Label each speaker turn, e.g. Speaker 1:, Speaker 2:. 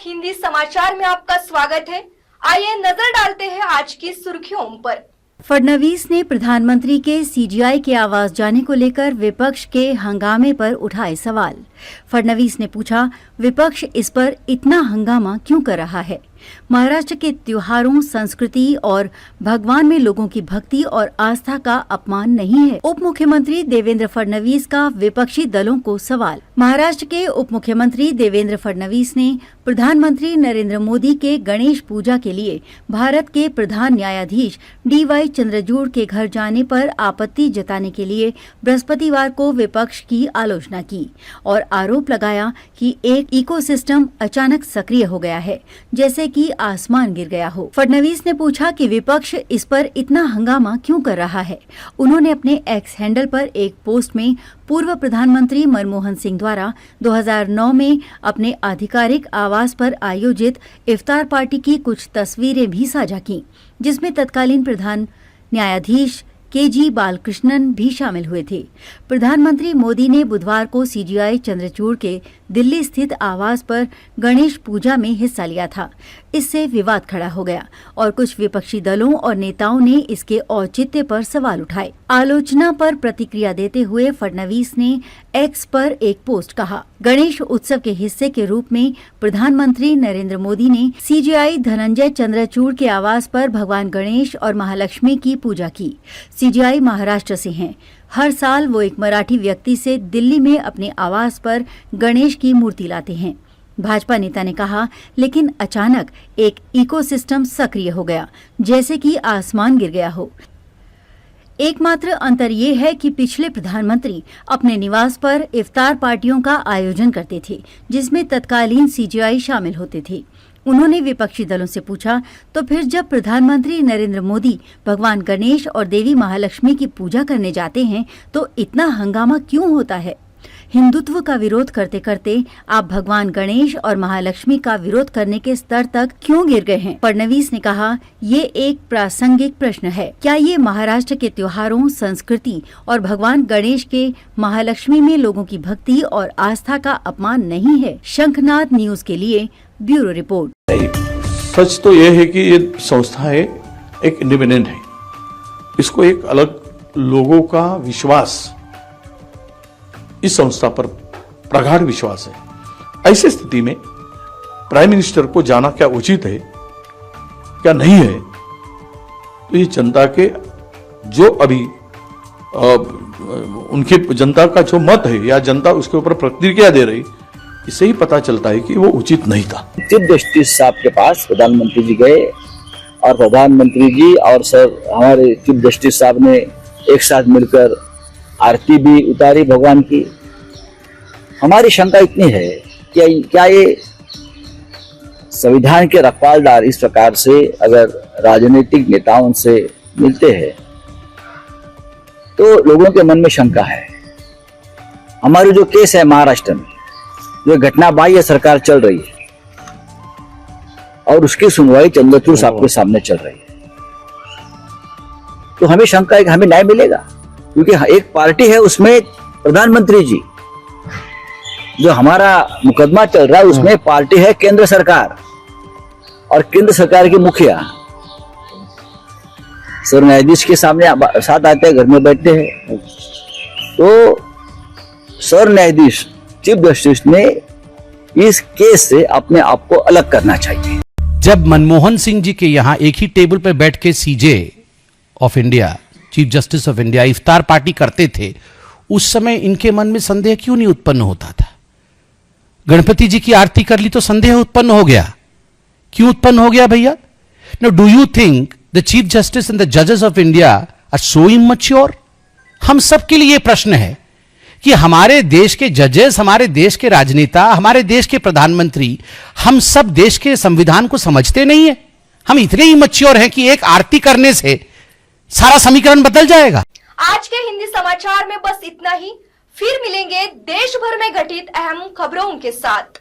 Speaker 1: हिंदी समाचार में आपका स्वागत है। आइए नजर डालते हैं आज की सुर्खियों पर।
Speaker 2: फडणवीस ने प्रधानमंत्री के सीजीआई के आवास जाने को लेकर विपक्ष के हंगामे पर उठाए सवाल। फडणवीस ने पूछा, विपक्ष इस पर इतना हंगामा क्यों कर रहा है? महाराष्ट्र के त्योहारों, संस्कृति और भगवान में लोगों की भक्ति और आस्था का अपमान नहीं है। उप मुख्यमंत्री देवेंद्र फडणवीस का विपक्षी दलों को सवाल। महाराष्ट्र के उप मुख्यमंत्री देवेंद्र फडणवीस ने प्रधानमंत्री नरेंद्र मोदी के गणेश पूजा के लिए भारत के प्रधान न्यायाधीश DY चंद्रचूड़ के घर जाने पर आपत्ति जताने के लिए बृहस्पतिवार को विपक्ष की आलोचना की और आरोप लगाया कि एक इकोसिस्टम अचानक सक्रिय हो गया है, जैसे कि आसमान गिर गया हो। फडणवीस ने पूछा कि विपक्ष इस पर इतना हंगामा क्यों कर रहा है। उन्होंने अपने एक्स हैंडल पर एक पोस्ट में पूर्व प्रधानमंत्री मनमोहन सिंह द्वारा 2009 में अपने आधिकारिक आवास पर आयोजित इफ्तार पार्टी की कुछ तस्वीरें भी साझा की, जिसमें तत्कालीन प्रधान न्यायाधीश KG बालकृष्णन भी शामिल हुए थे। प्रधानमंत्री मोदी ने बुधवार को CGI चंद्रचूड़ के दिल्ली स्थित आवास पर गणेश पूजा में हिस्सा लिया था। इससे विवाद खड़ा हो गया और कुछ विपक्षी दलों और नेताओं ने इसके औचित्य पर सवाल उठाए। आलोचना पर प्रतिक्रिया देते हुए फडणवीस ने एक्स पर एक पोस्ट कहा, गणेश उत्सव के हिस्से के रूप में प्रधानमंत्री नरेंद्र मोदी ने CGI धनंजय चंद्रचूड़ के आवास पर भगवान गणेश और महालक्ष्मी की पूजा की। CGI महाराष्ट्र से हैं। हर साल वो एक मराठी व्यक्ति से दिल्ली में अपने आवास पर गणेश की मूर्ति लाते हैं। भाजपा नेता ने कहा, लेकिन अचानक एक इकोसिस्टम सक्रिय हो गया, जैसे कि आसमान गिर गया हो। एकमात्र अंतर ये है कि पिछले प्रधानमंत्री अपने निवास पर इफ्तार पार्टियों का आयोजन करते थे, जिसमें तत्कालीन CGI शामिल होते थे। उन्होंने विपक्षी दलों से पूछा, तो फिर जब प्रधानमंत्री नरेंद्र मोदी भगवान गणेश और देवी महालक्ष्मी की पूजा करने जाते हैं तो इतना हंगामा क्यों होता है? हिंदुत्व का विरोध करते करते आप भगवान गणेश और महालक्ष्मी का विरोध करने के स्तर तक क्यों गिर गए हैं? फडणवीस ने कहा, ये एक प्रासंगिक प्रश्न है। क्या ये महाराष्ट्र के त्योहारों, संस्कृति और भगवान गणेश के महालक्ष्मी में लोगों की भक्ति और आस्था का अपमान नहीं है? शंखनाद न्यूज के लिए ब्यूरो रिपोर्ट।
Speaker 3: सच तो यह है कि ये संस्था है, एक इंडिपेंडेंट है। इसको एक अलग लोगों का विश्वास, इस संस्था पर प्रगाढ़ विश्वास है। ऐसी स्थिति में प्राइम मिनिस्टर को जाना क्या उचित है, क्या नहीं है, तो ये जनता के जो अभी उनकी जनता का जो मत है या जनता उसके ऊपर प्रतिक्रिया दे रही, इससे ही पता चलता है कि वो उचित नहीं था।
Speaker 4: चीफ जस्टिस साहब के पास प्रधानमंत्री जी गए और प्रधानमंत्री जी और सर हमारे चीफ जस्टिस साहब ने एक साथ मिलकर आरती भी उतारी भगवान की। हमारी शंका इतनी है कि क्या ये संविधान के रखवालदार इस प्रकार से अगर राजनीतिक नेताओं से मिलते हैं तो लोगों के मन में शंका है। हमारी जो केस है महाराष्ट्र में, जो घटना बाह्य सरकार चल रही है और उसकी सुनवाई चंद्रचूड़ साहब के सामने चल रही है, तो हमें शंका है कि हमें न्याय मिलेगा, क्योंकि एक पार्टी है उसमें प्रधानमंत्री जी, जो हमारा मुकदमा चल रहा है उसमें पार्टी है केंद्र सरकार और केंद्र सरकार के मुखिया सर न्यायाधीश के सामने साथ आते हैं, घर में बैठते हैं, तो सर न्यायाधीश चीफ जस्टिस ने इस केस से अपने आप को अलग करना चाहिए।
Speaker 5: जब मनमोहन सिंह जी के यहां एक ही टेबल पर बैठ के CJ of India, chief justice of India इफ्तार पार्टी करते थे, उस समय इनके मन में संदेह क्यों नहीं उत्पन्न होता था? गणपति जी की आरती कर ली तो संदेह उत्पन्न हो गया। क्यों उत्पन्न हो गया भैया? No, do you think the chief justice and the जजेस of India are so immature? हम सबके लिए प्रश्न है कि हमारे देश के जजेस, हमारे देश के राजनेता, हमारे देश के प्रधानमंत्री, हम सब देश के संविधान को समझते नहीं है? हम इतने इमैच्योर हैं कि एक आरती करने से सारा समीकरण बदल जाएगा।
Speaker 1: आज के हिंदी समाचार में बस इतना ही। फिर मिलेंगे देश भर में घटित अहम खबरों के साथ।